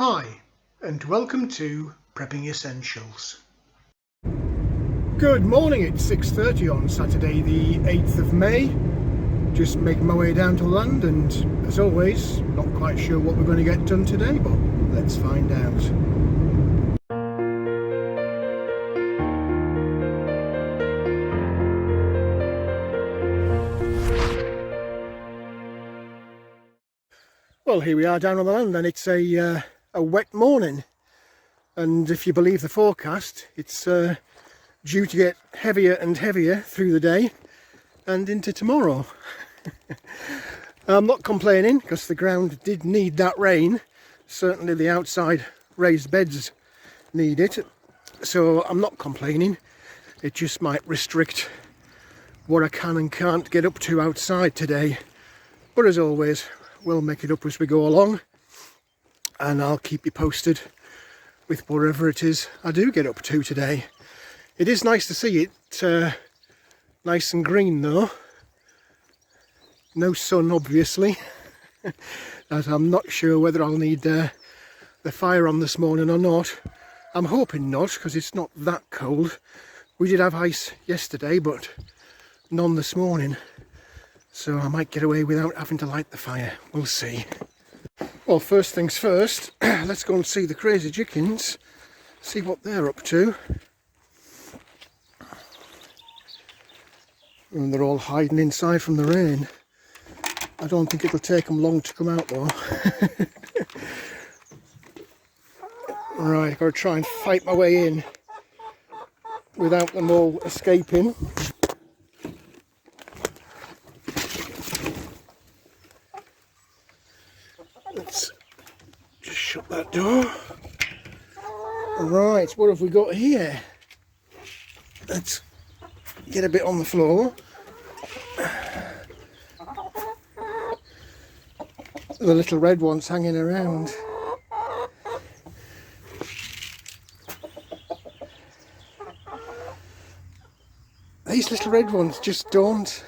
Hi, and welcome to Prepping Essentials. Good morning, it's 6:30 on Saturday the 8th of May. Just making my way down to land, and as always, not quite sure what we're going to get done today, but let's find out. Well, here we are down on the land, and it's a wet morning, and if you believe the forecast, it's due to get heavier and heavier through the day and into tomorrow. I'm not complaining because the ground did need that rain. Certainly the outside raised beds need it, so I'm not complaining. It just might restrict what I can and can't get up to outside today, but as always, we'll make it up as we go along, and I'll keep you posted with whatever it is I do get up to today. It is nice to see it nice and green though. No sun obviously, as I'm not sure whether I'll need the fire on this morning or not. I'm hoping not, because it's not that cold. We did have ice yesterday, but none this morning, so I might get away without having to light the fire. We'll see. Well, first things first, let's go and see the crazy chickens, see what they're up to. And they're all hiding inside from the rain. I don't think it'll take them long to come out though. Right, I've got to try and fight my way in without them all escaping. Let's just shut that door. Right, what have we got here? Let's get a bit on the floor. The little red ones hanging around. These little red ones just don't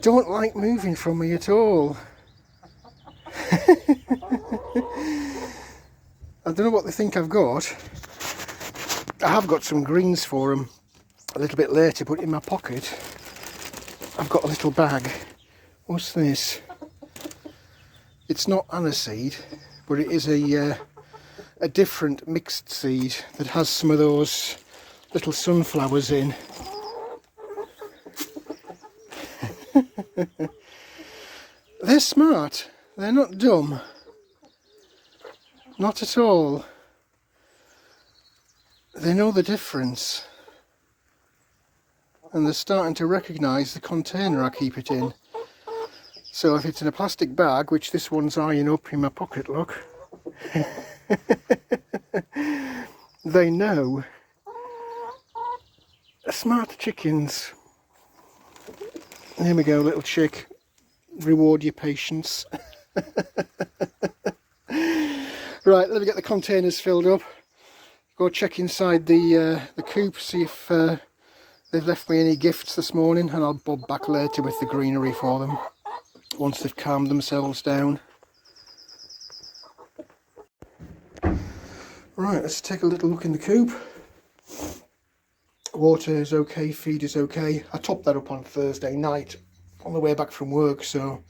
like moving from me at all. I don't know what they think I've got. I have got some greens for them a little bit later, but in my pocket I've got a little bag. What's this? It's not aniseed, but it is a different mixed seed that has some of those little sunflowers in. They're smart, they're not dumb. Not at all. They know the difference. And they're starting to recognise the container I keep it in. So if it's in a plastic bag, which this one's eyeing up in my pocket, look, they know. Smart chickens. There we go, little chick. Reward your patience. Right, let me get the containers filled up. Go check inside the coop, see if they've left me any gifts this morning, and I'll bob back later with the greenery for them once they've calmed themselves down. Right, let's take a little look in the coop. Water is okay, feed is okay. I topped that up on Thursday night on the way back from work, so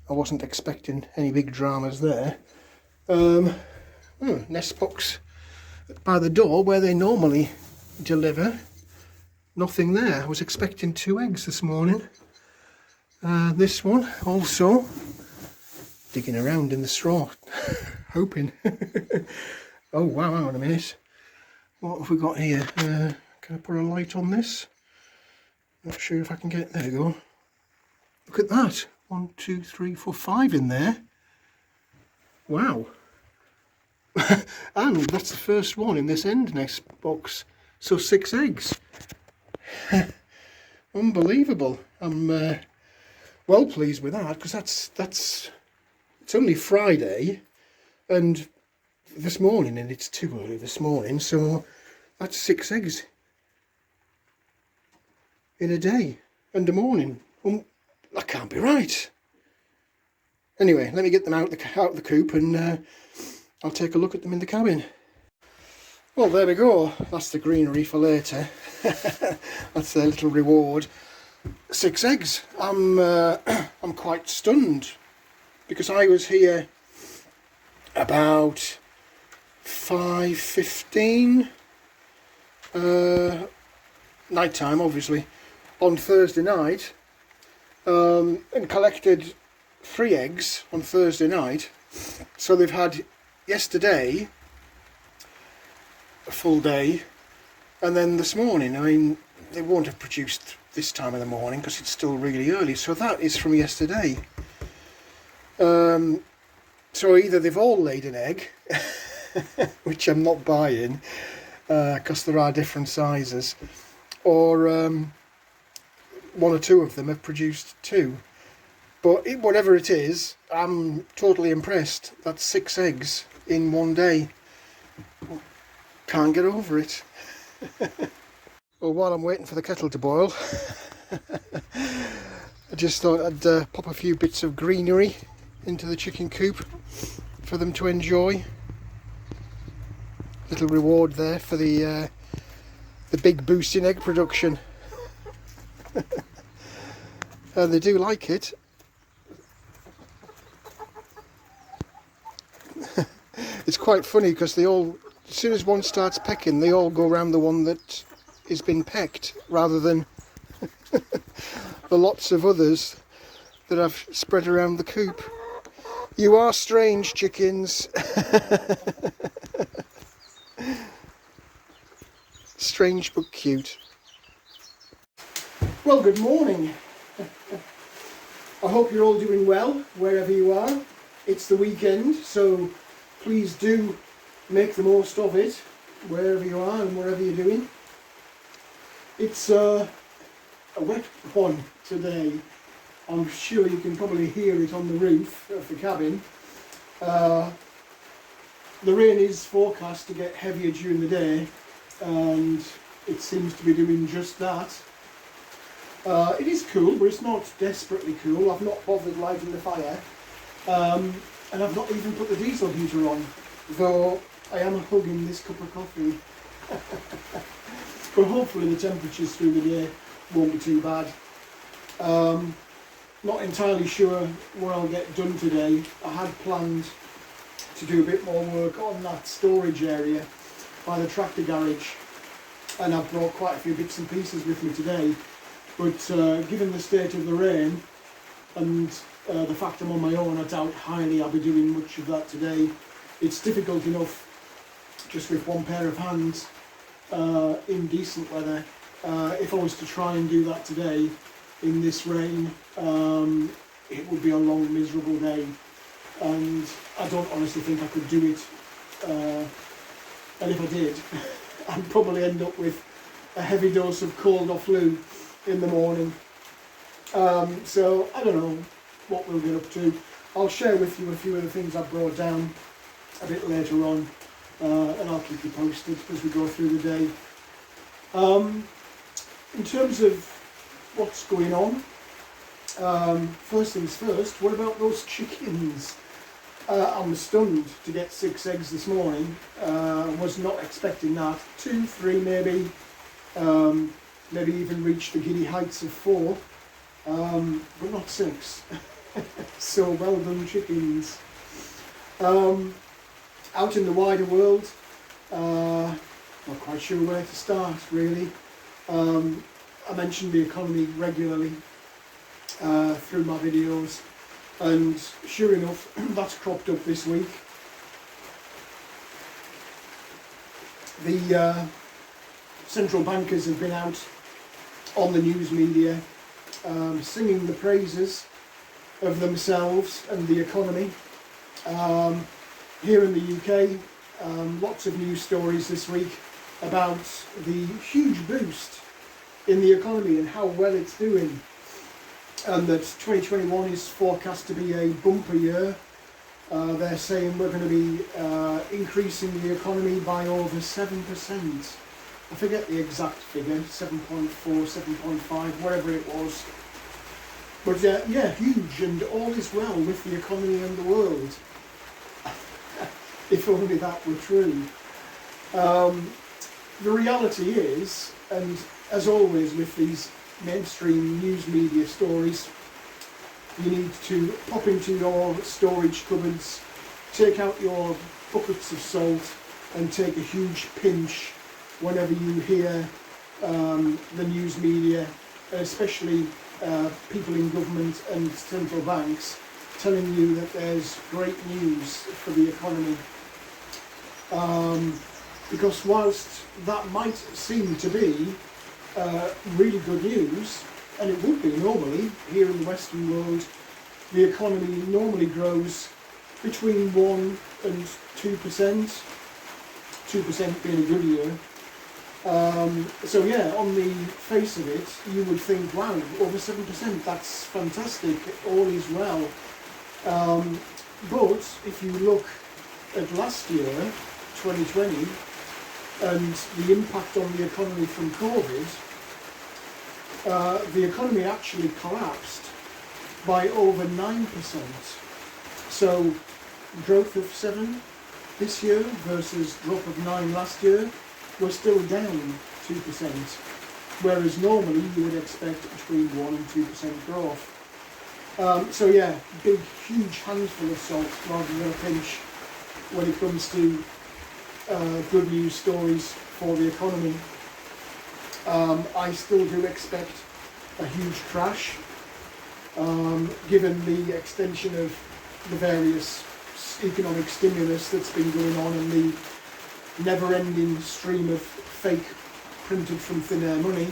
I wasn't expecting any big dramas there. Nest box by the door where they normally deliver. Nothing there. I was expecting 2 eggs this morning. This one also digging around in the straw, hoping. Oh wow, hang on a minute. What have we got here? Can I put a light on this? Not sure if I can get, there we go. Look at that. 1, 2, 3, 4, 5 in there. Wow. And that's the first one in this end nest box. So 6 eggs. Unbelievable. I'm well pleased with that, because that's it's only Friday and this morning, and it's too early this morning, so that's 6 eggs in a day and a morning. That can't be right. Anyway, let me get them out the coop and I'll take a look at them in the cabin. Well, there we go. That's the greenery for later. That's their little reward. 6 eggs. I'm quite stunned because I was here about 5:15 night time, obviously, on Thursday night, and collected 3 eggs on Thursday night. So they've had yesterday a full day, and then this morning. I mean, they won't have produced this time of the morning because it's still really early, so that is from yesterday. So either they've all laid an egg, which I'm not buying because there are different sizes, or 1 or 2 of them have produced 2. But whatever it is, I'm totally impressed. That's 6 eggs in 1 day. Can't get over it. Well, while I'm waiting for the kettle to boil, I just thought I'd pop a few bits of greenery into the chicken coop for them to enjoy. Little reward there for the big boost in egg production. And they do like it. It's quite funny because they all, as soon as one starts pecking, they all go around the one that has been pecked, rather than the lots of others that I've spread around the coop. You are strange, chickens. Strange but cute. Well, good morning. I hope you're all doing well wherever you are. It's the weekend, so please do make the most of it wherever you are and whatever you're doing. It's a wet one today. I'm sure you can probably hear it on the roof of the cabin. The rain is forecast to get heavier during the day, and it seems to be doing just that. It is cool, but it's not desperately cool. I've not bothered lighting the fire, and I've not even put the diesel heater on, though I am hugging this cup of coffee. But hopefully the temperatures through the day won't be too bad. Not entirely sure what I'll get done today. I had planned to do a bit more work on that storage area by the tractor garage, and I've brought quite a few bits and pieces with me today. But given the state of the rain and the fact I'm on my own, I doubt highly I'll be doing much of that today. It's difficult enough just with 1 pair of hands in decent weather. If I was to try and do that today in this rain, it would be a long, miserable day, and I don't honestly think I could do it. And if I did, I'd probably end up with a heavy dose of cold or flu in the morning. So I don't know what we'll get up to. I'll share with you a few of the things I've brought down a bit later on, and I'll keep you posted as we go through the day. In terms of what's going on, first things first, what about those chickens? I'm stunned to get 6 eggs this morning. Was not expecting that. 2, 3 maybe, maybe even reach the giddy heights of 4, but not 6. So well done, chickens. Out in the wider world, not quite sure where to start really. I mentioned the economy regularly through my videos, and sure enough, that's cropped up this week. The central bankers have been out on the news media singing the praises of themselves and the economy. Here in the UK, lots of news stories this week about the huge boost in the economy and how well it's doing, and that 2021 is forecast to be a bumper year. They're saying we're going to be increasing the economy by over 7%. I forget the exact figure, 7.4, 7.5, whatever it was. But yeah, huge, and all is well with the economy and the world. If only that were true. The reality is, and as always with these mainstream news media stories, you need to pop into your storage cupboards, take out your buckets of salt and take a huge pinch whenever you hear the news media, especially people in government and central banks, telling you that there's great news for the economy. Because whilst that might seem to be really good news, and it would be normally here in the Western world, the economy normally grows between 1 and 2%, 2% being a good year. So yeah, on the face of it, you would think, wow, over 7%, that's fantastic, all is well. But if you look at last year, 2020, and the impact on the economy from COVID, the economy actually collapsed by over 9%. So growth of 7 this year versus drop of 9 last year, we're still down 2%, whereas normally you would expect between 1 and 2% growth. So yeah, big, huge handful of salt rather than a pinch when it comes to good news stories for the economy. I still do expect a huge crash, given the extension of the various economic stimulus that's been going on and the never-ending stream of fake printed from thin air money.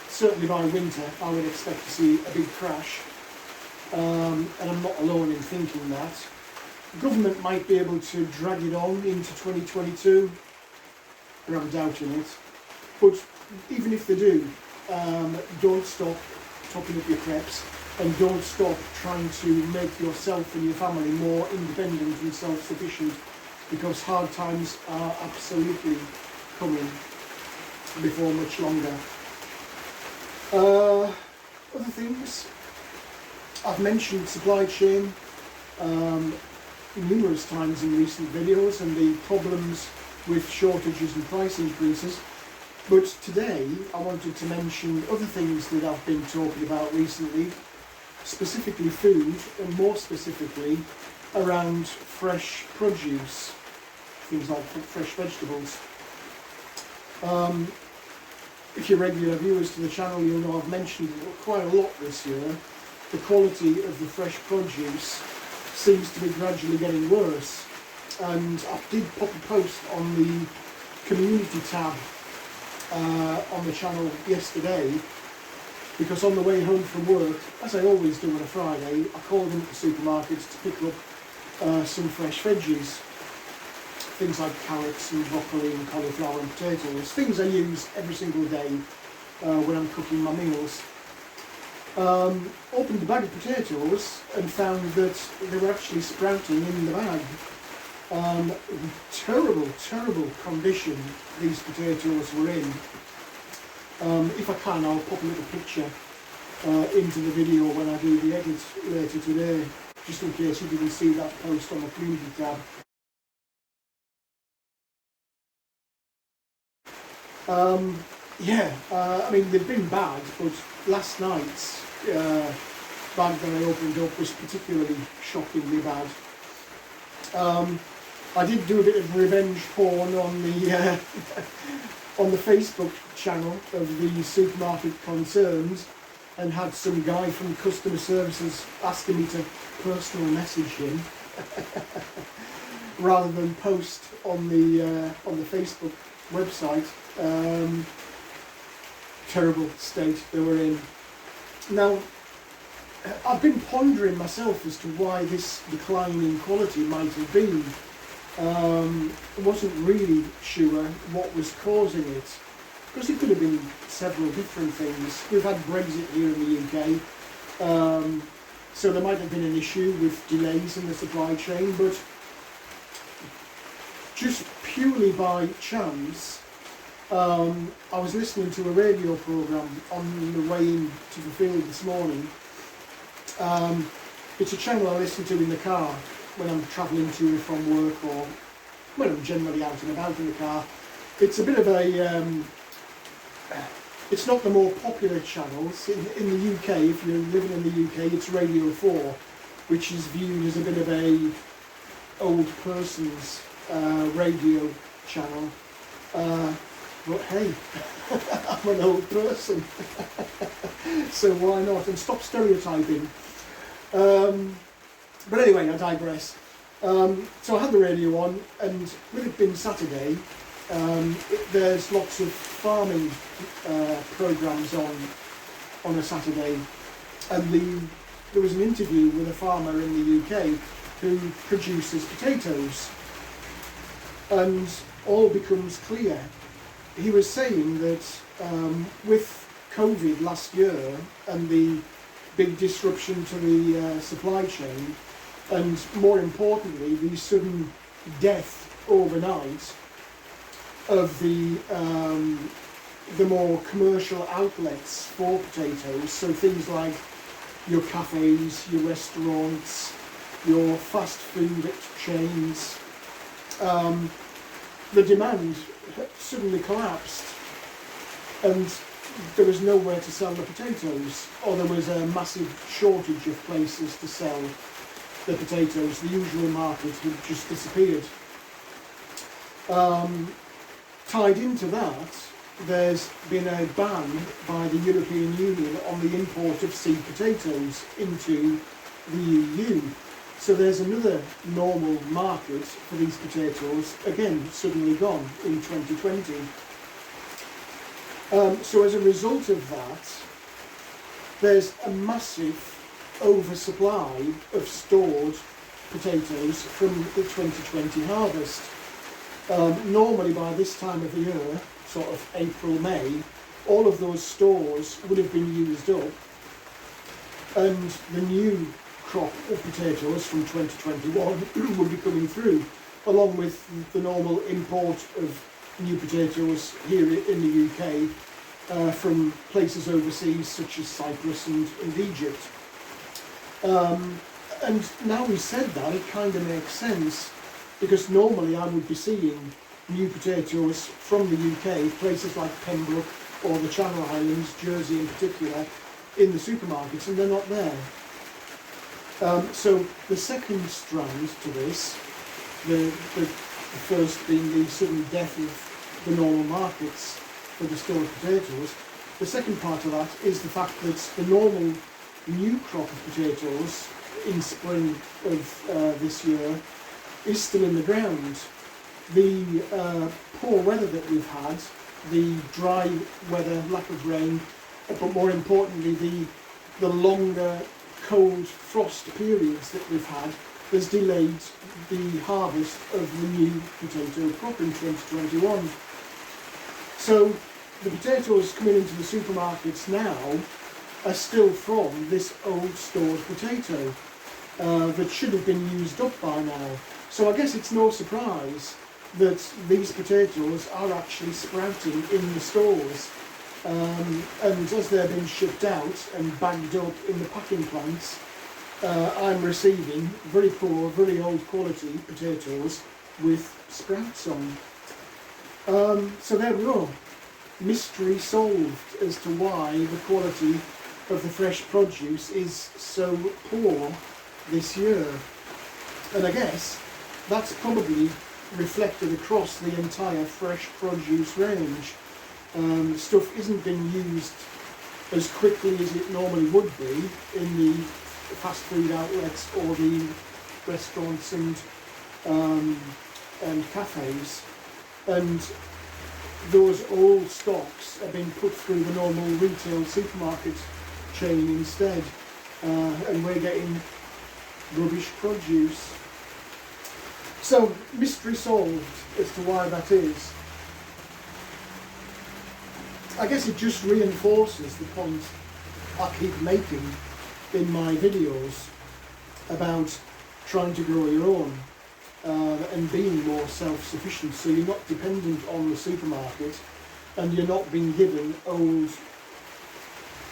Certainly by winter I would expect to see a big crash, and I'm not alone in thinking that. The government might be able to drag it on into 2022, but I'm doubting it. But even if they do, don't stop topping up your crepes, and don't stop trying to make yourself and your family more independent and self-sufficient, because hard times are absolutely coming before much longer. Other things, I've mentioned supply chain numerous times in recent videos and the problems with shortages and price increases, but today I wanted to mention other things that I've been talking about recently, specifically food, and more specifically around fresh produce, things like fresh vegetables. If you're regular viewers to the channel, you'll know I've mentioned quite a lot this year. The quality of the fresh produce seems to be gradually getting worse, and I did pop a post on the community tab on the channel yesterday, because on the way home from work, as I always do on a Friday, I called in at the supermarkets to pick up some fresh veggies. Things like carrots and broccoli and cauliflower and potatoes, things I use every single day when I'm cooking my meals. Opened the bag of potatoes and found that they were actually sprouting in the bag. Terrible, terrible condition these potatoes were in. If I can, I'll pop a little picture into the video when I do the edit later today, just in case you didn't see that post on the community tab. I mean, they've been bad, but last night's bag that I opened up was particularly shockingly bad. I did do a bit of revenge porn on the on the Facebook channel of the supermarket concerns, and had some guy from customer services asking me to personal message him rather than post on the Facebook website. Terrible state they were in. Now, I've been pondering myself as to why this decline in quality might have been. I wasn't really sure what was causing it, because it could have been several different things. We've had Brexit here in the UK, so there might have been an issue with delays in the supply chain, but just purely by chance, I was listening to a radio programme on the way into the field this morning. It's a channel I listen to in the car when I'm travelling to and from work, or when I'm generally out and about in the car. It's a bit of a, it's not the more popular channels. In the UK, if you're living in the UK, it's Radio 4, which is viewed as a bit of a old person's radio channel. But hey, I'm an old person, so why not? And stop stereotyping. But anyway, I digress. So I had the radio on, and with it being Saturday, there's lots of farming programmes on a Saturday, and there was an interview with a farmer in the UK who produces potatoes, and all becomes clear. He was saying that with COVID last year and the big disruption to the supply chain, and more importantly the sudden death overnight of the more commercial outlets for potatoes, so things like your cafes, your restaurants, your fast food chains, the demand suddenly collapsed, and there was nowhere to sell the potatoes, or there was a massive shortage of places to sell the potatoes. The usual market had just disappeared. Tied into that, there's been a ban by the European Union on the import of seed potatoes into the EU. So there's another normal market for these potatoes, again, suddenly gone in 2020. So as a result of that, there's a massive oversupply of stored potatoes from the 2020 harvest. Normally by this time of the year, sort of April, May, all of those stores would have been used up, and the new crop of potatoes from 2021 will be coming through, along with the normal import of new potatoes here in the UK from places overseas such as Cyprus and Egypt. And now we said that, it kind of makes sense, because normally I would be seeing new potatoes from the UK, places like Pembroke or the Channel Islands, Jersey in particular, in the supermarkets, and they're not there. So the second strand to this, the first being the sudden death of the normal markets for the stored potatoes, the second part of that is the fact that the normal new crop of potatoes in spring of this year is still in the ground. The poor weather that we've had, the dry weather, lack of rain, but more importantly the longer cold frost periods that we've had, has delayed the harvest of the new potato crop in 2021. So the potatoes coming into the supermarkets now are still from this old stored potato that should have been used up by now. So I guess it's no surprise that these potatoes are actually sprouting in the stores, and as they're being shipped out and bagged up in the packing plants, I'm receiving very poor, very old quality potatoes with sprouts on. So there we go. Mystery solved as to why the quality of the fresh produce is so poor this year. And I guess that's probably reflected across the entire fresh produce range. Stuff isn't being used as quickly as it normally would be in the fast food outlets or the restaurants and cafes, and those old stocks are being put through the normal retail supermarket chain instead, and we're getting rubbish produce. So, mystery solved as to why that is. I guess it just reinforces the point I keep making in my videos about trying to grow your own and being more self-sufficient, so you're not dependent on the supermarket and you're not being given old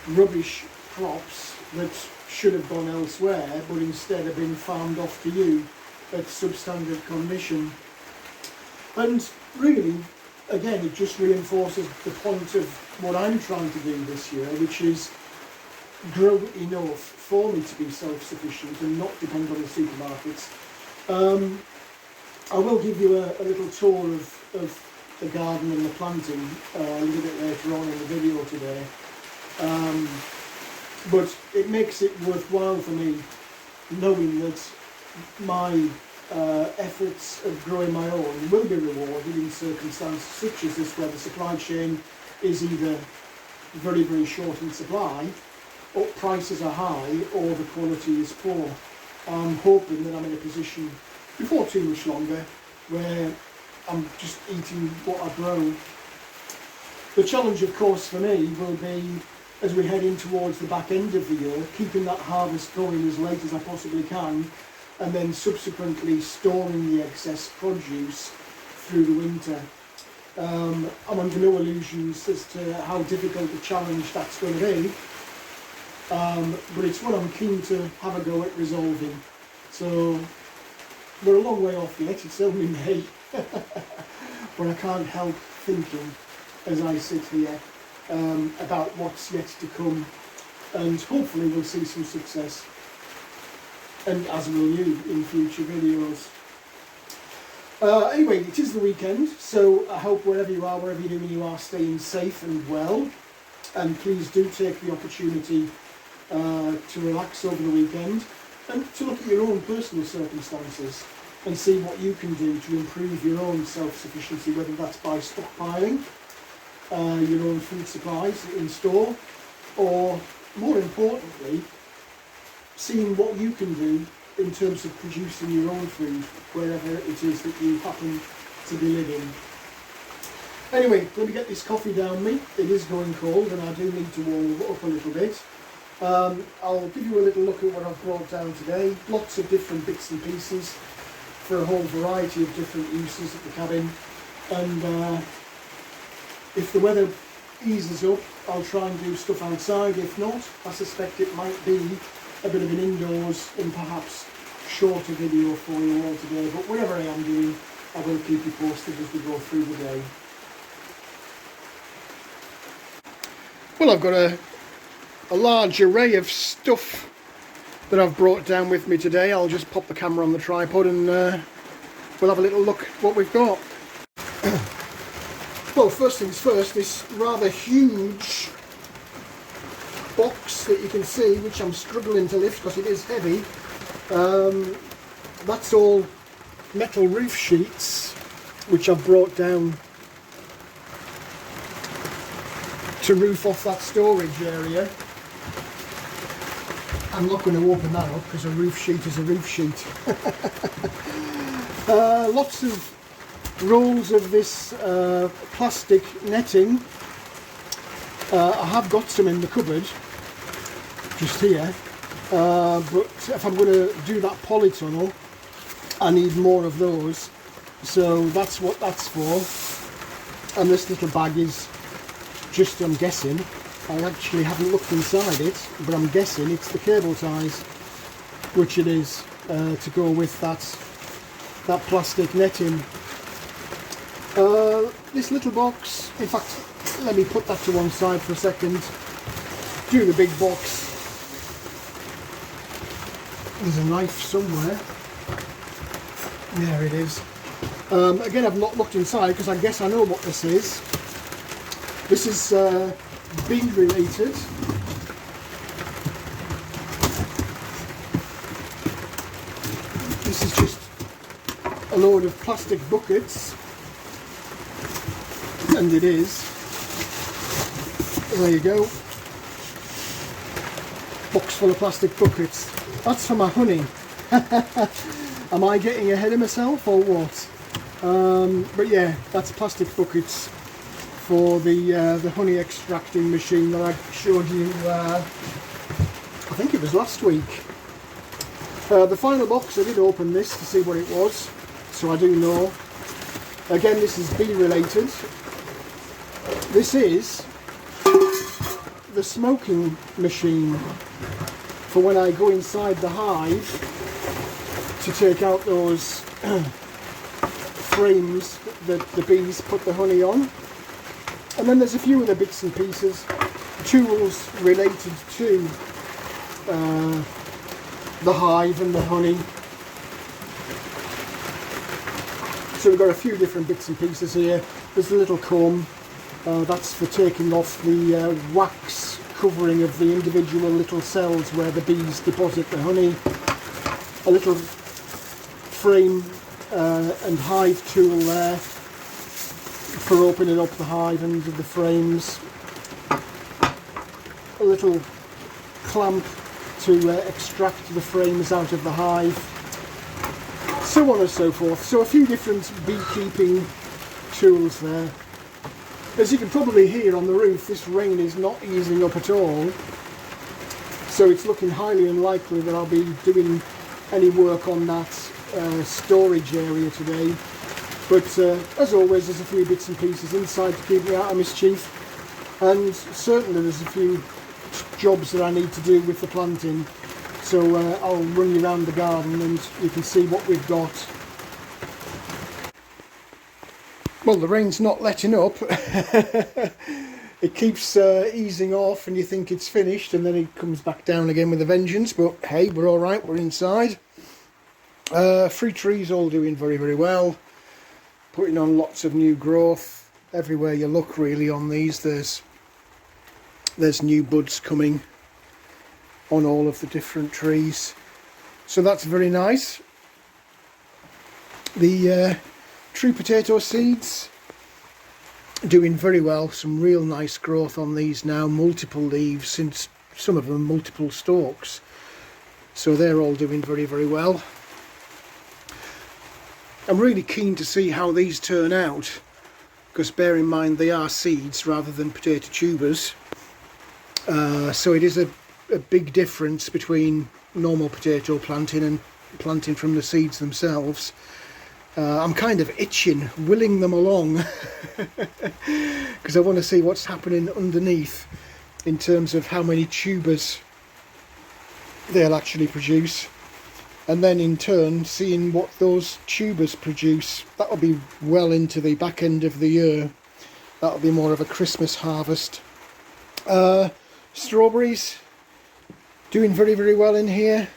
rubbish crops that should have gone elsewhere but instead have been farmed off to you at substandard condition. And really, again, it just reinforces the point of what I'm trying to do this year, which is grow enough for me to be self-sufficient and not depend on the supermarkets. I will give you a little tour of the garden and the planting a little bit later on in the video today. But it makes it worthwhile for me knowing that my efforts of growing my own will be rewarded in circumstances such as this, where the supply chain is either very, very short in supply, or prices are high, or the quality is poor. I'm hoping that I'm in a position before too much longer where I'm just eating what I grow. The challenge, of course, for me will be, as we head in towards the back end of the year, keeping that harvest going as late as I possibly can, and then subsequently storing the excess produce through the winter. I'm under no illusions as to how difficult a challenge that's going to be, but it's what I'm keen to have a go at resolving. So we're a long way off yet, it's only May, but I can't help thinking as I sit here about what's yet to come, and hopefully we'll see some success, and as will you in future videos. Anyway, it is the weekend, so I hope wherever you are, wherever you're doing, you are staying safe and well, and please do take the opportunity to relax over the weekend and to look at your own personal circumstances and see what you can do to improve your own self-sufficiency, whether that's by stockpiling your own food supplies in store, or more importantly, seeing what you can do in terms of producing your own food wherever it is that you happen to be living. Anyway, let me get this coffee down me. It is going cold and I do need to warm up a little bit. I'll give you a little look at what I've brought down today. Lots of different bits and pieces for a whole variety of different uses at the cabin. And if the weather eases up, I'll try and do stuff outside. If not, I suspect it might be a bit of an indoors and perhaps shorter video for you all today. But whatever I am doing, I will keep you posted as we go through the day. Well, I've got a large array of stuff that I've brought down with me today. I'll just pop the camera on the tripod and we'll have a little look at what we've got. Well, first things first, this rather huge box that you can see, which I'm struggling to lift because it is heavy, that's all metal roof sheets which I've brought down to roof off that storage area. I'm not going to open that up because a roof sheet is a roof sheet. Lots of rolls of this plastic netting. I have got some in the cupboard just here, but if I'm going to do that polytunnel, I need more of those, so that's what that's for. And this little bag is just, I'm guessing, I actually haven't looked inside it, but I'm guessing it's the cable ties, which it is, to go with that plastic netting. This little box, in fact, let me put that to one side for a second. Do the big box. There's a knife somewhere. There it is. Again, I've not looked inside because I guess I know what this is. This is bee related. This is just a load of plastic buckets, and it is. There you go. Box full of plastic buckets. That's for my honey. Am I getting ahead of myself or what? But yeah, that's plastic buckets for the honey extracting machine that I showed you, I think it was last week. The final box, I did open this to see what it was, so I do know. Again, this is bee related. This is the smoking machine for when I go inside the hive to take out those frames that the bees put the honey on. And then there's a few other bits and pieces, tools related to the hive and the honey. So we've got a few different bits and pieces here. There's a little comb, that's for taking off the wax covering of the individual little cells where the bees deposit the honey. A little frame and hive tool there for opening up the hive and the frames. A little clamp to extract the frames out of the hive, so on and so forth. So a few different beekeeping tools there. As you can probably hear on the roof, this rain is not easing up at all, so it's looking highly unlikely that I'll be doing any work on that storage area today. But as always, there's a few bits and pieces inside to keep me out of mischief, and certainly there's a few jobs that I need to do with the planting. So I'll run you around the garden and you can see what we've got. Well, the rain's not letting up. It keeps easing off and you think it's finished, and then it comes back down again with a vengeance. But hey, we're all right, we're inside. Fruit trees all doing very, very well. Putting on lots of new growth. Everywhere you look really on these, there's new buds coming on all of the different trees. So that's very nice. The true potato seeds doing very well. Some real nice growth on these now. Multiple leaves, since some of them multiple stalks. So they're all doing very, very well. I'm really keen to see how these turn out, because bear in mind they are seeds rather than potato tubers. So it is a big difference between normal potato planting and planting from the seeds themselves. I'm kind of itching, willing them along, because I want to see what's happening underneath in terms of how many tubers they'll actually produce, and then in turn seeing what those tubers produce. That'll be well into the back end of the year. That'll be more of a Christmas harvest. Strawberries doing very, very well in here.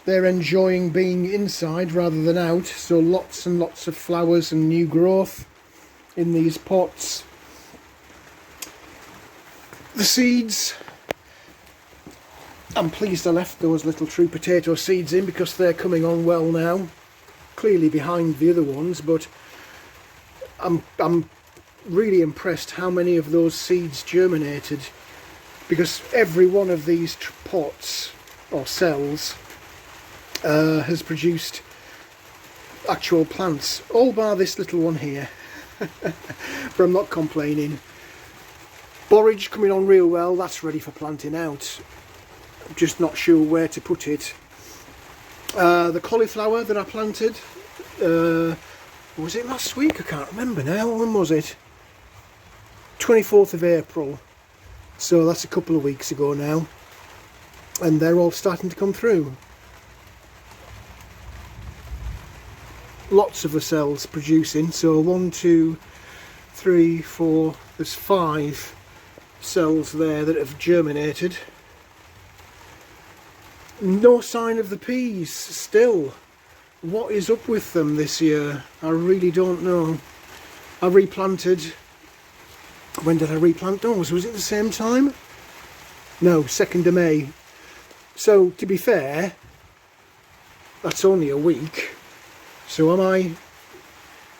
They're enjoying being inside rather than out, so lots and lots of flowers and new growth in these pots. The seeds, I'm pleased I left those little true potato seeds in, because they're coming on well now, clearly behind the other ones, but I'm really impressed how many of those seeds germinated, because every one of these pots or cells has produced actual plants, all bar this little one here. But I'm not complaining. Borage coming on real well, that's ready for planting out. I'm just not sure where to put it. The cauliflower that I planted, was it last week? I can't remember now. When was it? 24th of April. So that's a couple of weeks ago now. And they're all starting to come through. Lots of the cells producing, so 1, 2, 3, 4, there's 5 cells there that have germinated. No sign of the peas still. What is up with them this year? I really don't know. I replanted, when did I replant those? Was it the same time? No, 2nd of May. So to be fair, that's only a week. So am I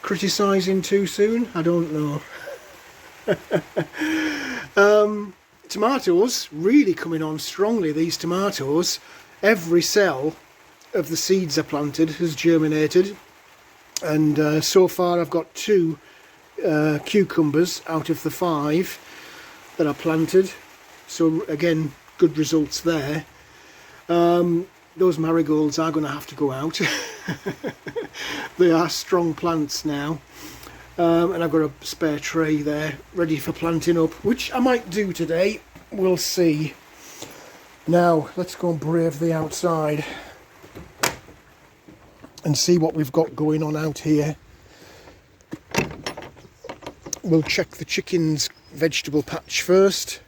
criticising too soon? I don't know. Tomatoes really coming on strongly, these tomatoes. Every cell of the seeds I planted has germinated, and so far I've got 2 cucumbers out of the 5 that I planted, so again good results there. Those marigolds are going to have to go out. They are strong plants now. And I've got a spare tray there ready for planting up, which I might do today. We'll see. Now let's go and brave the outside and see what we've got going on out here. We'll check the chickens' vegetable patch first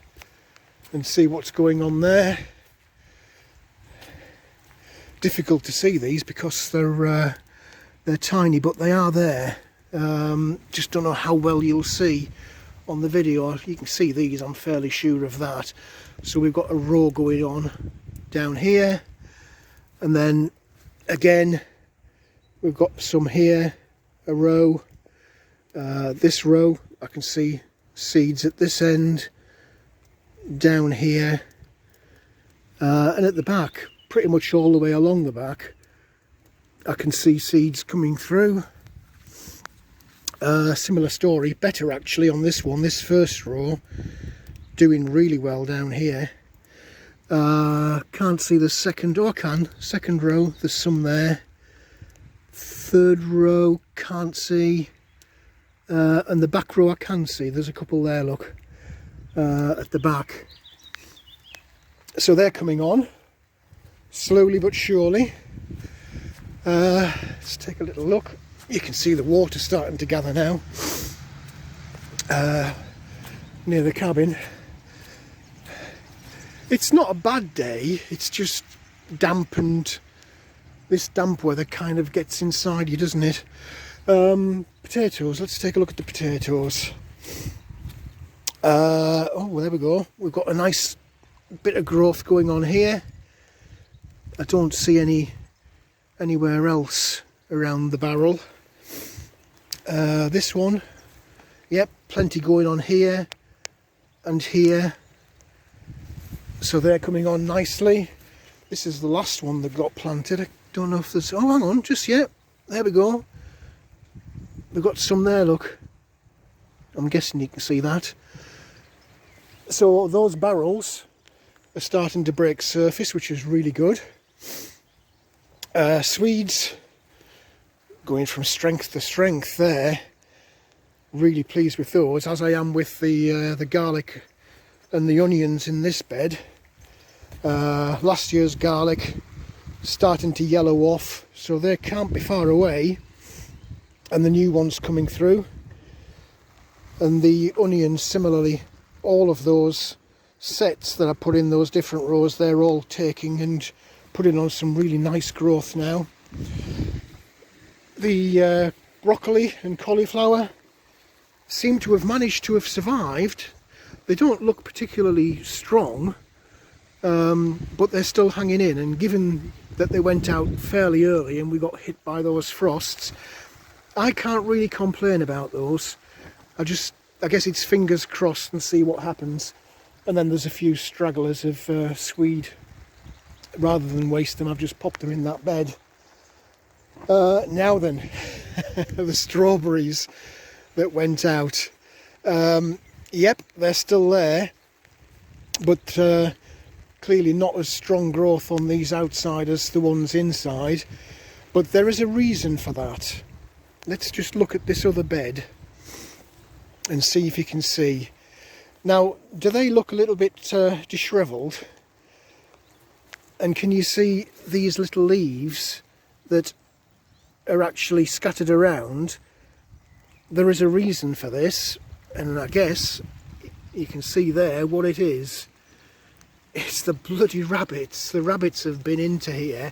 and see what's going on there. Difficult to see these because they're tiny, but they are there. Just don't know how well you'll see on the video. You can see these, I'm fairly sure of that. So we've got a row going on down here, and then again we've got some here, a row. This row I can see seeds at this end, down here, and at the back, pretty much all the way along the back, I can see seeds coming through. Similar story, better actually on this one, this first row, doing really well down here. Can't see the second, or can, second row, there's some there. Third row, can't see. And the back row I can see, there's a couple there, look, at the back. So they're coming on, slowly but surely. Let's take a little look. You can see the water starting to gather now, near the cabin. It's not a bad day, it's just damp, and this damp weather kind of gets inside you, doesn't it? Potatoes, let's take a look at the potatoes. Oh, well, there we go. We've got a nice bit of growth going on here. I don't see anywhere else around the barrel. This one, yep, plenty going on here and here. So they're coming on nicely. This is the last one that got planted. I don't know if there's, oh, hang on, just yet. There we go. We've got some there, look. I'm guessing you can see that. So those barrels are starting to break surface, which is really good. Swedes going from strength to strength there. Really pleased with those, as I am with the garlic and the onions in this bed. Last year's garlic starting to yellow off, so they can't be far away, and the new ones coming through. And the onions similarly, all of those sets that I put in those different rows, they're all taking and putting on some really nice growth now. The broccoli and cauliflower seem to have managed to have survived. They don't look particularly strong, but they're still hanging in, and given that they went out fairly early and we got hit by those frosts, I can't really complain about those. I guess it's fingers crossed and see what happens. And then there's a few stragglers of swede. Rather than waste them, I've just popped them in that bed. Now then, the strawberries that went out. Yep, they're still there, but clearly not as strong growth on these outside as the ones inside. But there is a reason for that. Let's just look at this other bed and see if you can see. Now, do they look a little bit dishevelled? And can you see these little leaves that are actually scattered around? There is a reason for this, and I guess you can see there what it is. It's the bloody rabbits. The rabbits have been into here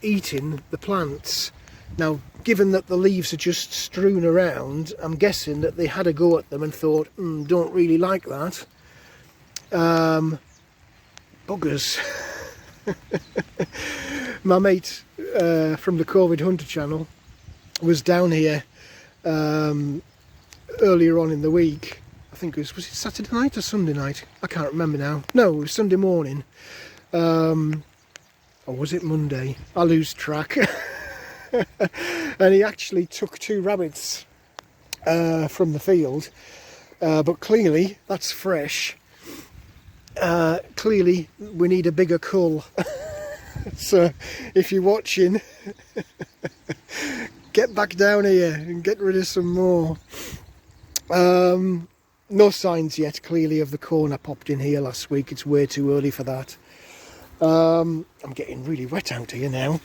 eating the plants. Now, given that the leaves are just strewn around, I'm guessing that they had a go at them and thought, don't really like that. Buggers. My mate from the Covid Hunter channel was down here earlier on in the week. I think was it Saturday night or Sunday night? I can't remember now. No, it was Sunday morning. Or was it Monday? I lose track. And he actually took 2 rabbits from the field, but clearly that's fresh. Clearly we need a bigger cull. So if you're watching, get back down here and get rid of some more. No signs yet, clearly, of the corner popped in here last week. It's way too early for that. I'm getting really wet out here now.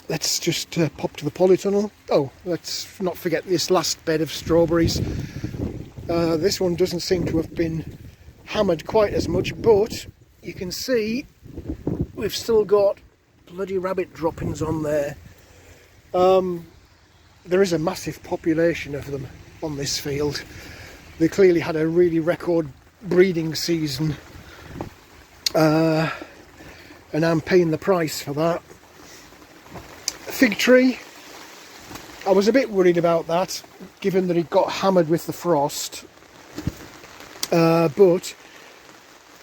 Let's just pop to the polytunnel. Oh, let's not forget this last bed of strawberries. This one doesn't seem to have been hammered quite as much, but you can see we've still got bloody rabbit droppings on there. There is a massive population of them on this field. They clearly had a really record breeding season, and I'm paying the price for that. Fig tree, I was a bit worried about that, given that it got hammered with the frost, but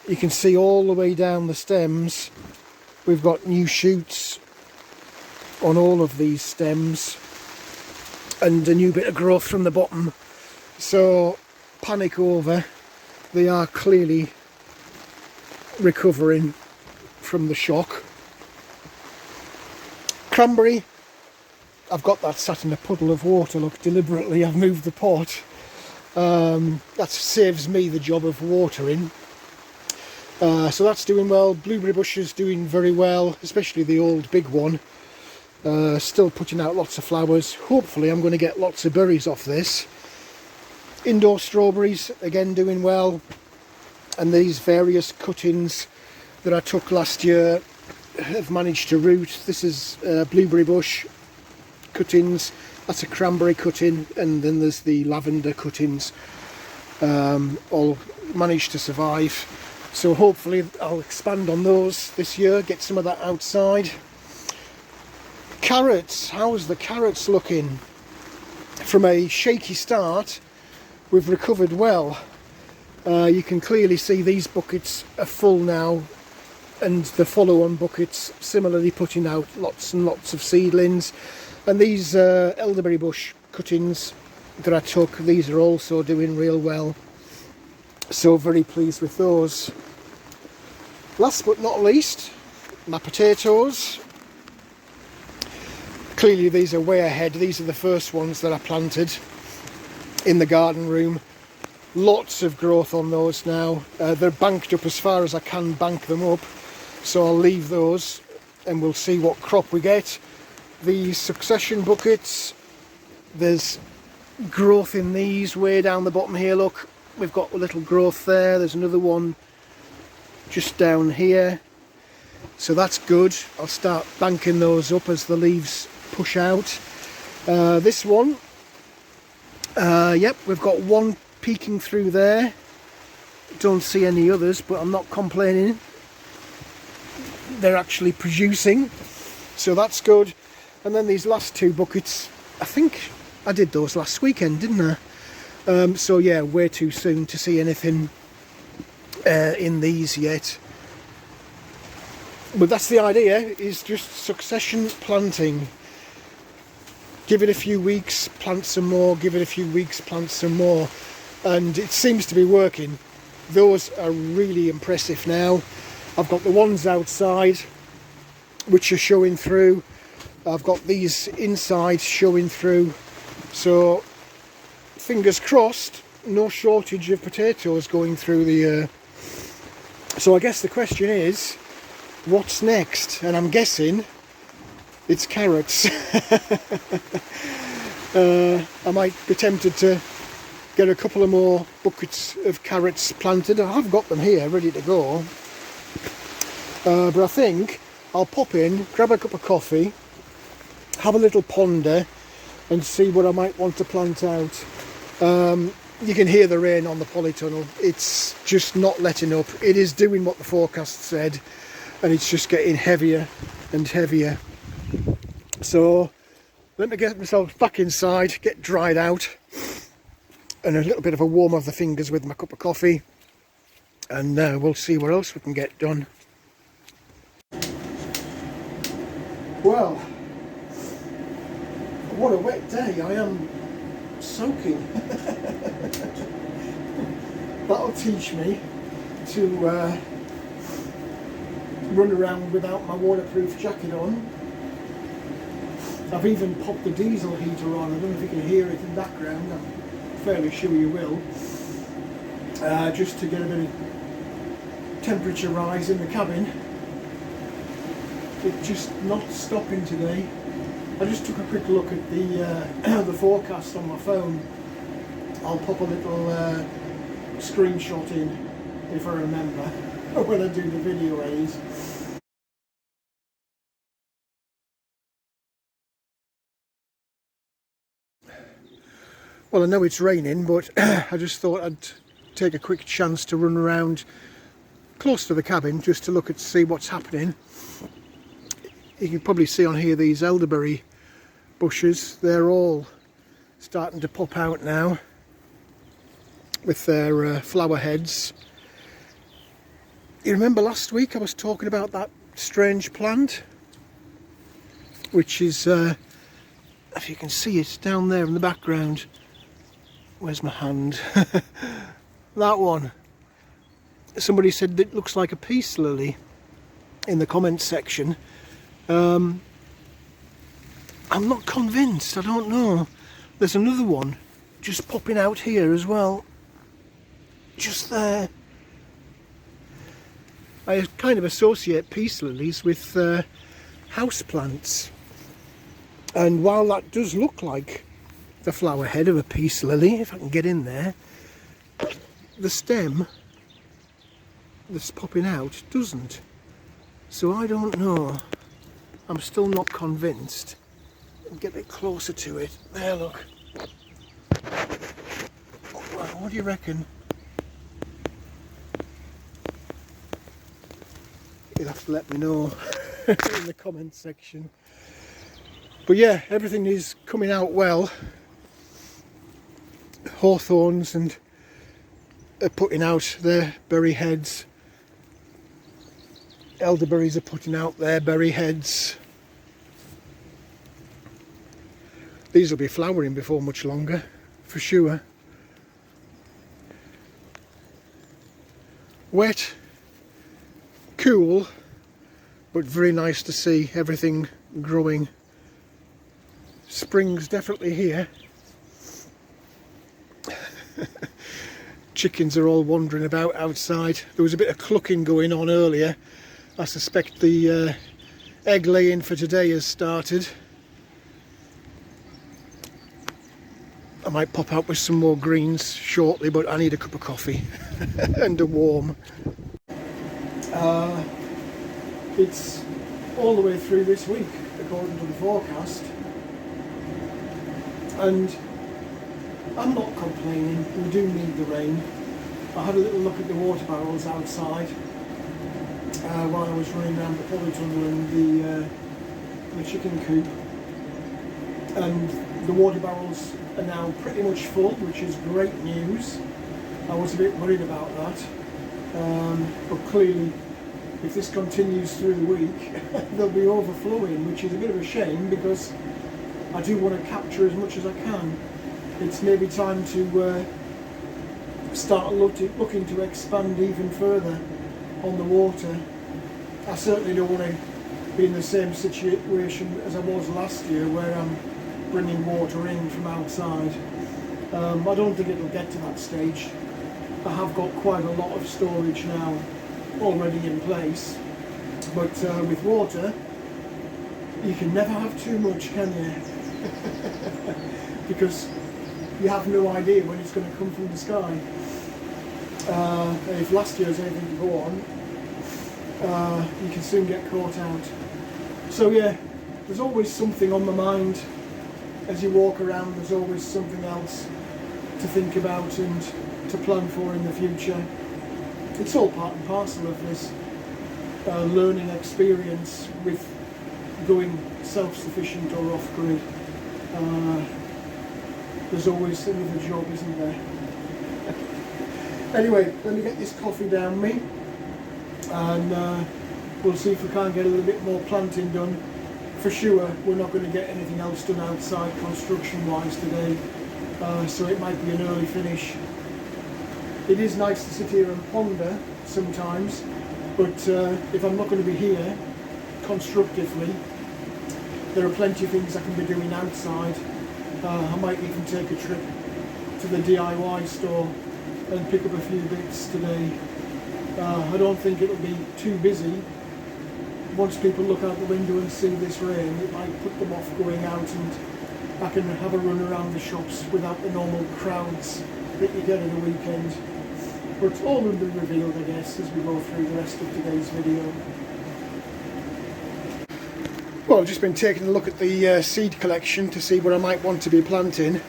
you can see all the way down the stems we've got new shoots on all of these stems and a new bit of growth from the bottom. So panic over, they are clearly recovering from the shock. Cranberry, I've got that sat in a puddle of water. Look, deliberately I've moved the pot. That saves me the job of watering. So that's doing well. Blueberry bush is doing very well, especially the old big one. Still putting out lots of flowers. Hopefully I'm going to get lots of berries off this. Indoor strawberries, again doing well. And these various cuttings that I took last year have managed to root. This is blueberry bush cuttings, that's a cranberry cutting, and then there's the lavender cuttings. All managed to survive. So hopefully I'll expand on those this year, get some of that outside. Carrots, how's the carrots looking? From a shaky start, we've recovered well. You can clearly see these buckets are full now, and the follow-on buckets similarly putting out lots and lots of seedlings. And these elderberry bush cuttings that I took, these are also doing real well. So very pleased with those. Last but not least, my potatoes. Clearly these are way ahead. These are the first ones that I planted in the garden room. Lots of growth on those now. They're banked up as far as I can bank them up. So I'll leave those and we'll see what crop we get. The succession buckets, there's growth in these way down the bottom here. Look, we've got a little growth there. There's another one just down here. So that's good. I'll start banking those up as the leaves push out. This one, yep, we've got one peeking through there. Don't see any others, but I'm not complaining. They're actually producing, so that's good. And then these last two buckets, I think I did those last weekend, didn't I? So yeah, way too soon to see anything in these yet. But that's the idea, is just succession planting. Give it a few weeks, plant some more, give it a few weeks, plant some more. And it seems to be working. Those are really impressive now. I've got the ones outside which are showing through. I've got these inside showing through. So fingers crossed, no shortage of potatoes going through the year. So I guess the question is, what's next? And I'm guessing it's carrots. I might be tempted to get a couple of more buckets of carrots planted. I have got them here ready to go. But I think I'll pop in, grab a cup of coffee, have a little ponder and see what I might want to plant out. You can hear the rain on the polytunnel. It's just not letting up. It is doing what the forecast said, and it's just getting heavier and heavier. So let me get myself back inside, get dried out, and a little bit of a warm of the fingers with my cup of coffee, and we'll see what else we can get done. Well, what a wet day. I am soaking. That'll teach me to run around without my waterproof jacket on. I've even popped the diesel heater on. I don't know if you can hear it in the background, I'm fairly sure you will. Just to get a bit of temperature rise in the cabin. It's just not stopping today. I just took a quick look at the the forecast on my phone. I'll pop a little screenshot in if I remember when I do the video aids. Well, I know it's raining, but I just thought I'd take a quick chance to run around close to the cabin just to look at see what's happening. You can probably see on here these elderberry bushes. They're all starting to pop out now with their flower heads. You remember last week I was talking about that strange plant, which is, if you can see it down there in the background. Where's my hand? That one. Somebody said it looks like a peace lily in the comments section. I'm not convinced, I don't know. There's another one just popping out here as well. Just there. I kind of associate peace lilies with house plants. And while that does look like the flower head of a peace lily, if I can get in there, the stem that's popping out doesn't. So I don't know. I'm still not convinced. Get a bit closer to it. There, look. Well, what do you reckon? You'll have to let me know in the comments section. But yeah, everything is coming out well. Hawthorns and are putting out their berry heads. Elderberries are putting out their berry heads. These will be flowering before much longer, for sure. Wet, cool, but very nice to see everything growing. Spring's definitely here. Chickens are all wandering about outside. There was a bit of clucking going on earlier. I suspect the egg laying for today has started. I might pop out with some more greens shortly, but I need a cup of coffee and a warm. It's all the way through this week, according to the forecast. And I'm not complaining, we do need the rain. I had a little look at the water barrels outside while I was running around the polytunnel and the chicken coop. And the water barrels are now pretty much full, which is great news. I was a bit worried about that. But clearly, if this continues through the week, they'll be overflowing, which is a bit of a shame because I do want to capture as much as I can. It's maybe time to start looking to expand even further on the water. I certainly don't want to be in the same situation as I was last year, where I'm bringing water in from outside. I don't think it'll get to that stage. I have got quite a lot of storage now already in place, but with water you can never have too much, can you? Because you have no idea when it's going to come from the sky. If last year's anything to go on, you can soon get caught out. So yeah, there's always something on my mind as you walk around. There's always something else to think about and to plan for in the future. It's all part and parcel of this learning experience with going self-sufficient or off-grid. There's always another job, isn't there? Anyway, let me get this coffee down me, and we'll see if we can't get a little bit more planting done. For sure, we're not going to get anything else done outside construction-wise today, so it might be an early finish. It is nice to sit here and ponder sometimes, but if I'm not going to be here constructively, there are plenty of things I can be doing outside. I might even take a trip to the DIY store and pick up a few bits today. I don't think it'll be too busy. Once people look out the window and see this rain, it might put them off going out, and I can have a run around the shops without the normal crowds that you get at a weekend. But all will be revealed, I guess, as we go through the rest of today's video. Well, I've just been taking a look at the seed collection to see what I might want to be planting.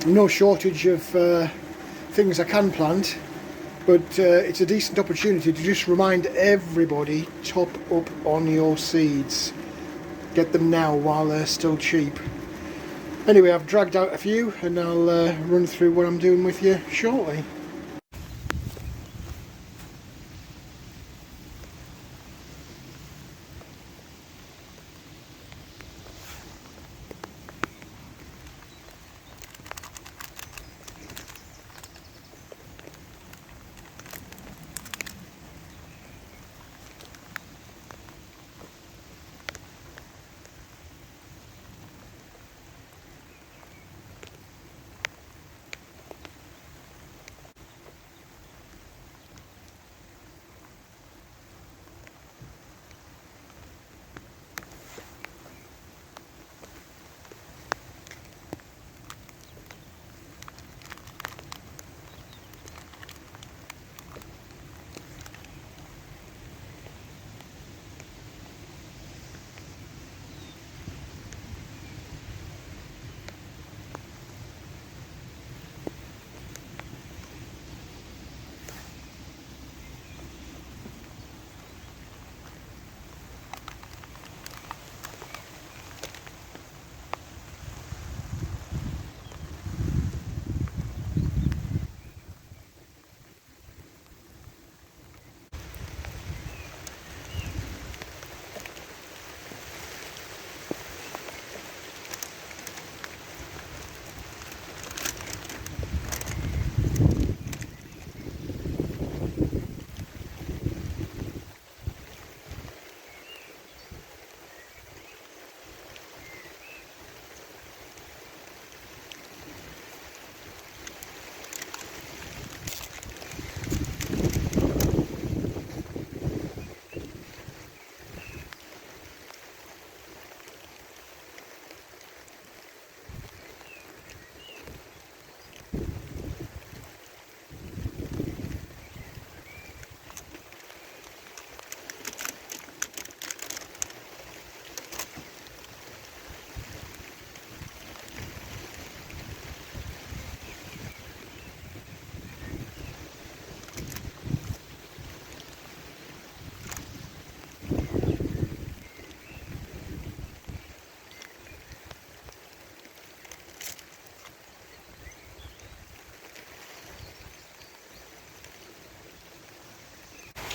No shortage of things I can plant, but it's a decent opportunity to just remind everybody, top up on your seeds. Get them now while they're still cheap. Anyway, I've dragged out a few and I'll run through what I'm doing with you shortly.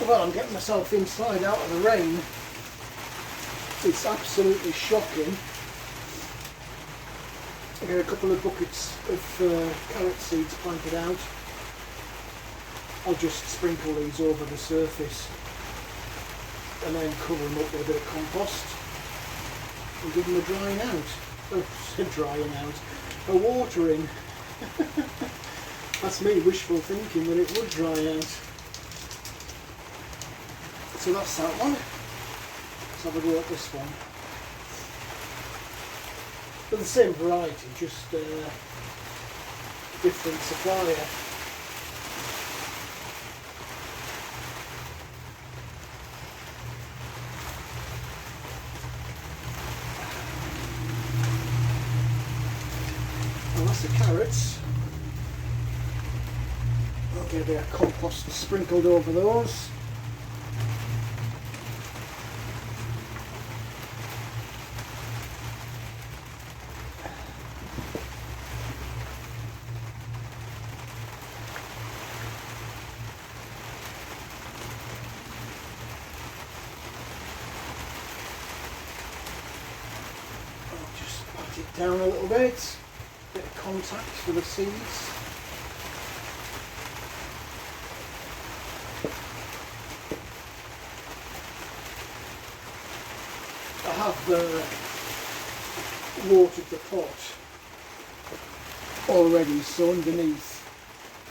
Well, I'm getting myself inside out of the rain. It's absolutely shocking. I got a couple of buckets of carrot seeds planted out. I'll just sprinkle these over the surface and then cover them up with a bit of compost and give them a drying out. Oh, drying out. A watering. That's me wishful thinking that it would dry out. So that's that one. Let's have a go at this one. But the same variety, just different supplier. Well, that's the carrots. I'll get a bit of compost sprinkled over those. It down a little bit of contact for the seeds. I have watered the pot already, so underneath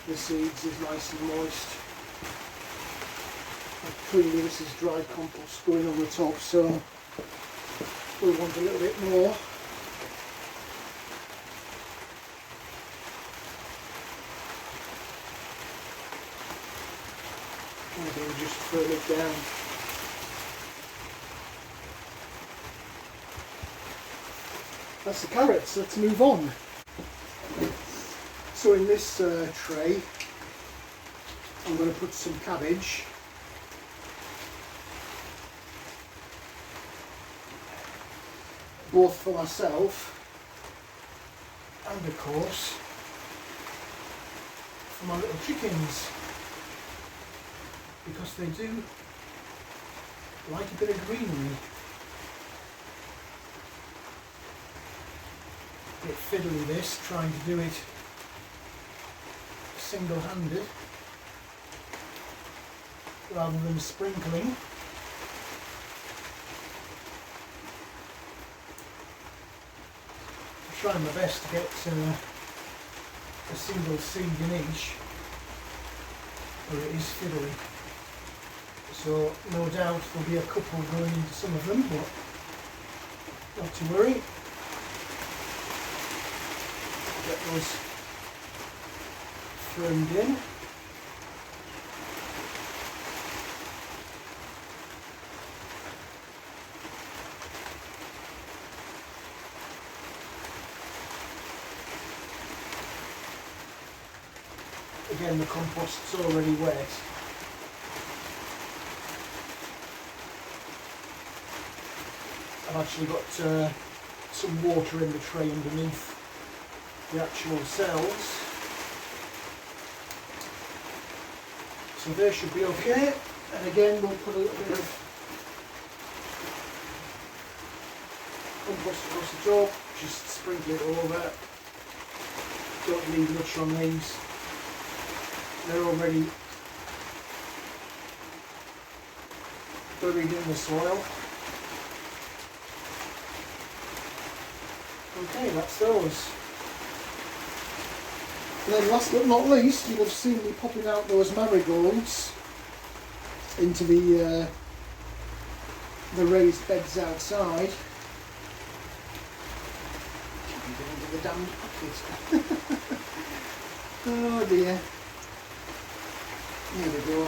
the seeds is nice and moist. And clearly this is dry compost going on the top, so we'll want a little bit more. And then just fill it down. That's the carrots, let's move on. So in this tray I'm going to put some cabbage, both for myself and of course for my little chickens, because they do like a bit of greenery. A bit fiddly this, trying to do it single-handed rather than sprinkling. I'm trying my best to get a single seed in each, but it is fiddly. So no doubt there'll be a couple going into some of them, but not to worry. Get those framed in. Again, the compost's already wet. I've actually got some water in the tray underneath the actual cells, so they should be okay. And again, we'll put a little bit of compost across the top, just sprinkle it over. Don't need much on these, they're already buried in the soil. Okay, that's those. And then last but not least, you'll have seen me popping out those marigolds into the raised beds outside. Can't get into the damned pocket. Oh dear. There we go.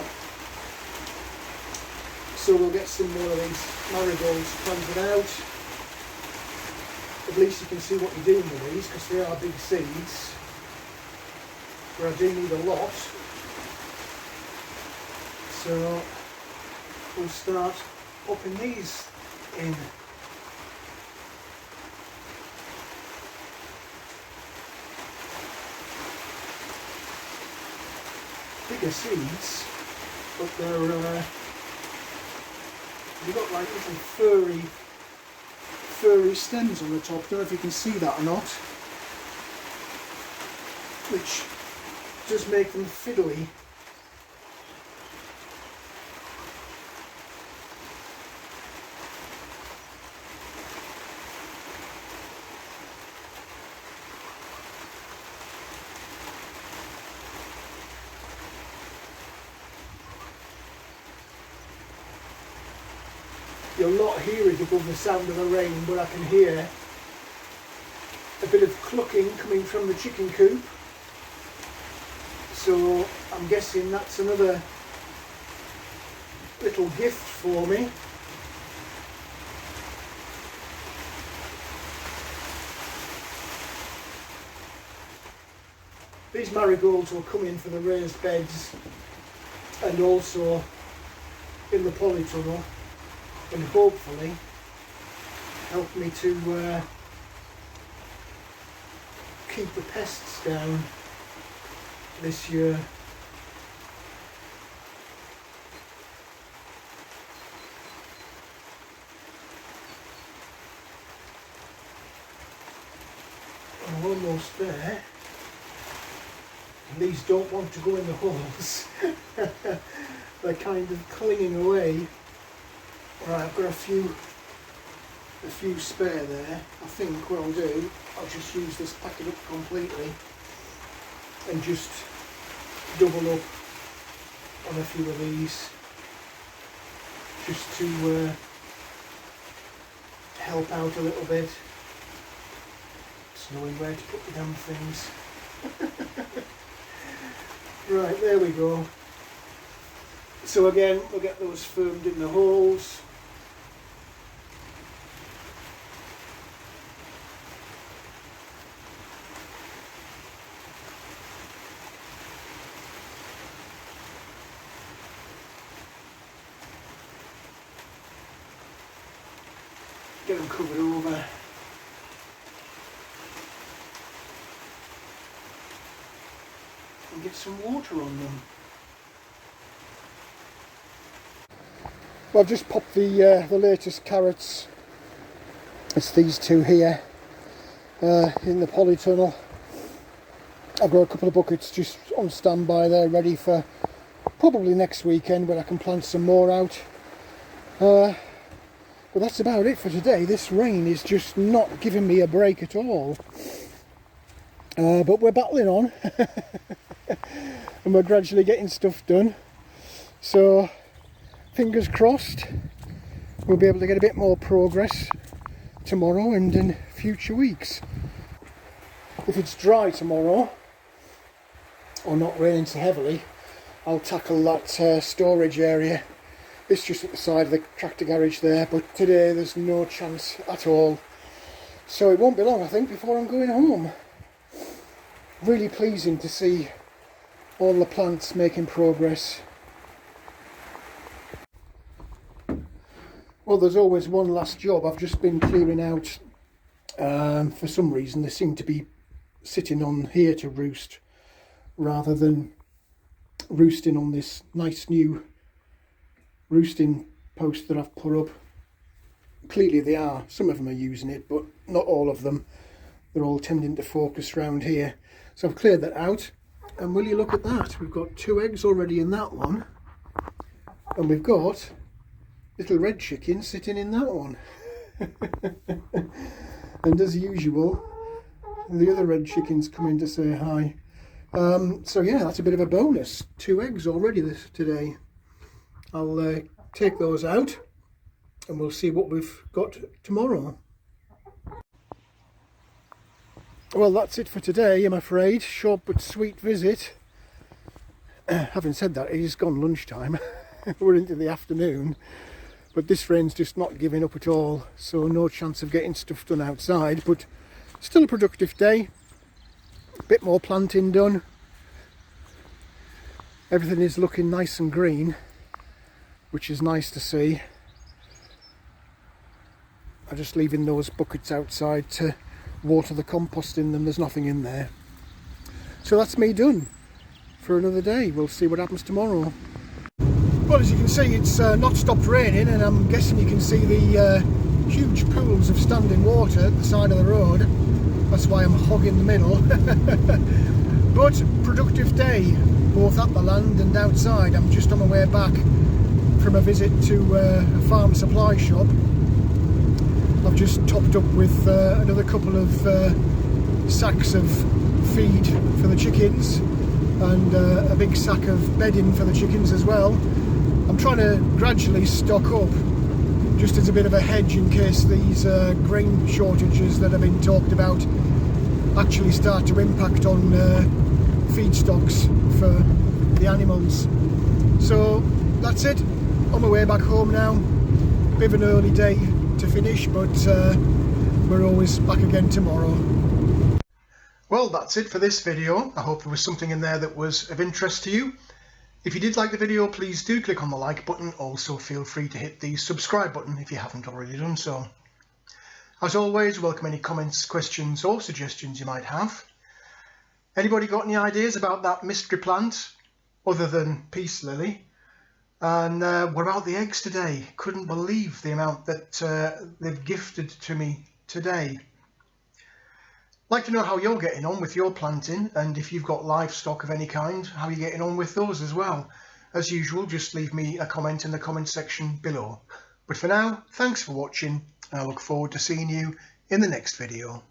So we'll get some more of these marigolds planted out. At least you can see what you're doing with these, because they are big seeds. But I do need a lot, so we'll start popping these in. Bigger seeds, but they're you've got like little furry stems on the top. Don't know if you can see that or not, which does make them fiddly. You'll not hear it above the sound of the rain, but I can hear a bit of clucking coming from the chicken coop. So I'm guessing that's another little gift for me. These marigolds will come in for the raised beds and also in the polytunnel, and hopefully help me to keep the pests down this year. I'm almost there. These don't want to go in the holes. They're kind of clinging away. Right, I've got a few a few spare there. I think what I'll do, I'll just use this, pack it up completely and just double up on a few of these, just to help out a little bit. Just knowing where to put the damn things. Right, there we go. So again, we'll get those firmed in the holes. Get them covered over. And get some water on them. Well, I've just popped the latest carrots. It's these two here in the polytunnel. I've got a couple of buckets just on standby there, ready for probably next weekend when I can plant some more out. But that's about it for today. This rain is just not giving me a break at all. But we're battling on and we're gradually getting stuff done. So fingers crossed we'll be able to get a bit more progress tomorrow and in future weeks. If it's dry tomorrow or not raining so heavily, I'll tackle that storage area. It's just at the side of the tractor garage there, but today there's no chance at all. So it won't be long, I think, before I'm going home. Really pleasing to see all the plants making progress. Well, there's always one last job. I've just been clearing out. For some reason, they seem to be sitting on here to roost rather than roosting on this nice new roosting post that I've put up. Clearly they are. Some of them are using it, but not all of them. They're all tending to focus round here. So I've cleared that out, and will you look at that? We've got 2 eggs already in that one, and we've got little red chicken sitting in that one. And as usual, the other red chickens come in to say hi. So yeah, that's a bit of a bonus. 2 eggs already today. I'll take those out and we'll see what we've got tomorrow. Well, that's it for today, I'm afraid. Short but sweet visit. Having said that, it is gone lunchtime. We're into the afternoon. But this rain's just not giving up at all, so no chance of getting stuff done outside, but still a productive day. A bit more planting done. Everything is looking nice and green, which is nice to see. I'm just leaving those buckets outside to water the compost in them. There's nothing in there. So that's me done for another day. We'll see what happens tomorrow. Well, as you can see, it's not stopped raining, and I'm guessing you can see the huge pools of standing water at the side of the road. That's why I'm hogging the middle. But productive day, both at the land and outside. I'm just on my way back from a visit to a farm supply shop. I've just topped up with another couple of sacks of feed for the chickens and a big sack of bedding for the chickens as well. I'm trying to gradually stock up just as a bit of a hedge in case these grain shortages that have been talked about actually start to impact on feedstocks for the animals. So that's it, on my way back home now. Bit of an early day to finish, but we're always back again tomorrow. Well, that's it for this video. I hope there was something in there that was of interest to you. If you did like the video, please do click on the like button. Also feel free to hit the subscribe button if you haven't already done so. As always, welcome any comments, questions or suggestions you might have. Anybody got any ideas about that mystery plant other than peace lily? And what about the eggs today? Couldn't believe the amount that they've gifted to me today. I'd like to know how you're getting on with your planting, and if you've got livestock of any kind, how you're getting on with those as well. As usual, just leave me a comment in the comment section below. But for now, thanks for watching, I look forward to seeing you in the next video.